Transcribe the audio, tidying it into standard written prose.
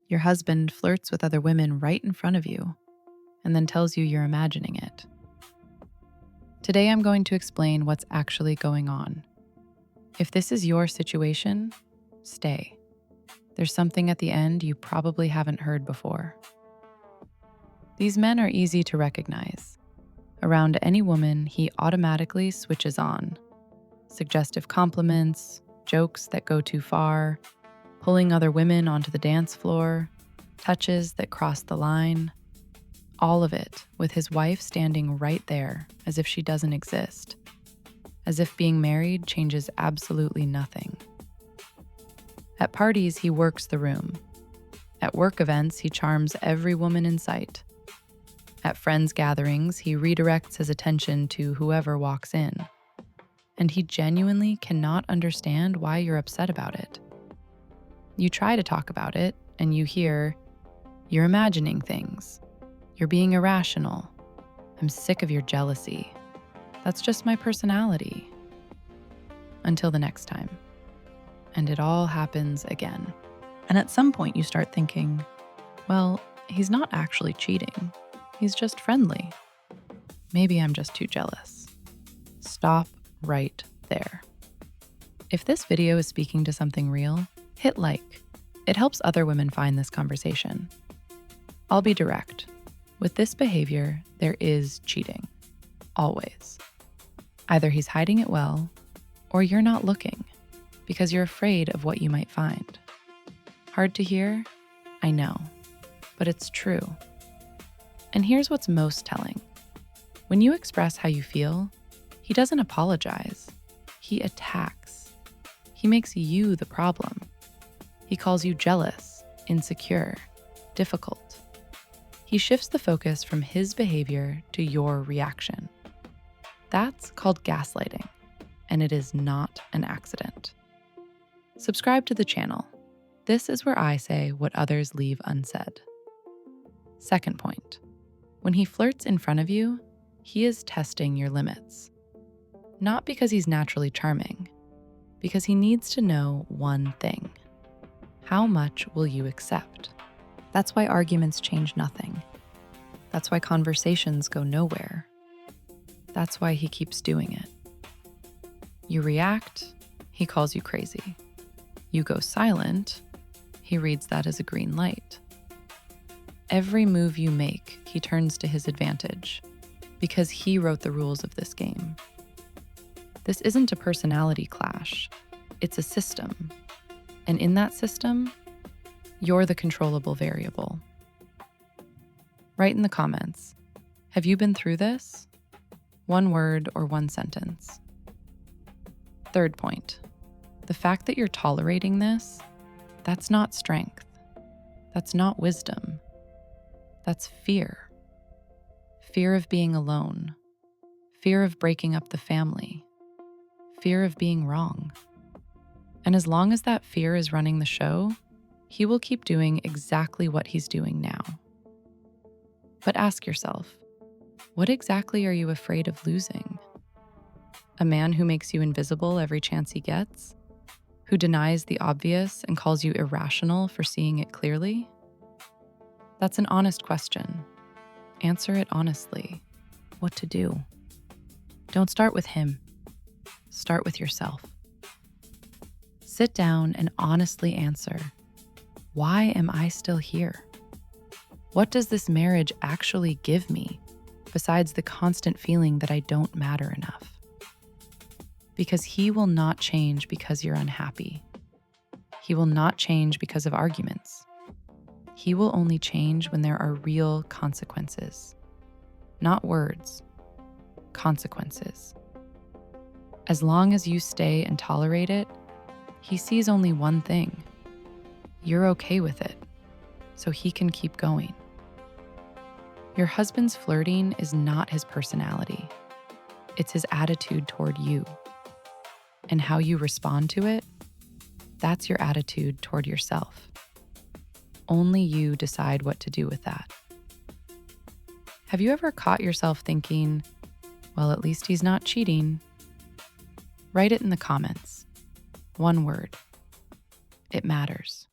Your husband flirts with other women right in front of you and then tells you you're imagining it. Today, I'm going to explain what's actually going on. If this is your situation, stay. There's something at the end you probably haven't heard before. These men are easy to recognize. Around any woman, he automatically switches on. Suggestive compliments, jokes that go too far, pulling other women onto the dance floor, touches that cross the line. All of it with his wife standing right there as if she doesn't exist. As if being married changes absolutely nothing. At parties, he works the room. At work events, he charms every woman in sight. At friends' gatherings, he redirects his attention to whoever walks in. And he genuinely cannot understand why you're upset about it. You try to talk about it, and you hear, "You're imagining things. You're being irrational. I'm sick of your jealousy. That's just my personality." Until the next time. And it all happens again. And at some point you start thinking, well, he's not actually cheating. He's just friendly. Maybe I'm just too jealous. Stop right there. If this video is speaking to something real, hit like. It helps other women find this conversation. I'll be direct. With this behavior, there is cheating. Always. Either he's hiding it well, or you're not looking because you're afraid of what you might find. Hard to hear? I know, but it's true. And here's what's most telling. When you express how you feel, he doesn't apologize. He attacks. He makes you the problem. He calls you jealous, insecure, difficult. He shifts the focus from his behavior to your reaction. That's called gaslighting, and it is not an accident. Subscribe to the channel. This is where I say what others leave unsaid. Second point. When he flirts in front of you, he is testing your limits. Not because he's naturally charming, because he needs to know one thing. How much will you accept? That's why arguments change nothing. That's why conversations go nowhere. That's why he keeps doing it. You react, he calls you crazy. You go silent, he reads that as a green light. Every move you make, he turns to his advantage, because he wrote the rules of this game. This isn't a personality clash, it's a system. And in that system, you're the controllable variable. Write in the comments, have you been through this? One word or one sentence. Third point, the fact that you're tolerating this, that's not strength. That's not wisdom. That's fear. Fear of being alone. Fear of breaking up the family. Fear of being wrong. And as long as that fear is running the show, he will keep doing exactly what he's doing now. But ask yourself, what exactly are you afraid of losing? A man who makes you invisible every chance he gets? Who denies the obvious and calls you irrational for seeing it clearly? That's an honest question. Answer it honestly. What to do? Don't start with him. Start with yourself. Sit down and honestly answer, why am I still here? What does this marriage actually give me, besides the constant feeling that I don't matter enough? Because he will not change because you're unhappy. He will not change because of arguments. He will only change when there are real consequences. Not words, consequences. As long as you stay and tolerate it, he sees only one thing. You're okay with it, so he can keep going. Your husband's flirting is not his personality. It's his attitude toward you. And how you respond to it, that's your attitude toward yourself. Only you decide what to do with that. Have you ever caught yourself thinking, well, at least he's not cheating? Write it in the comments. One word. It matters.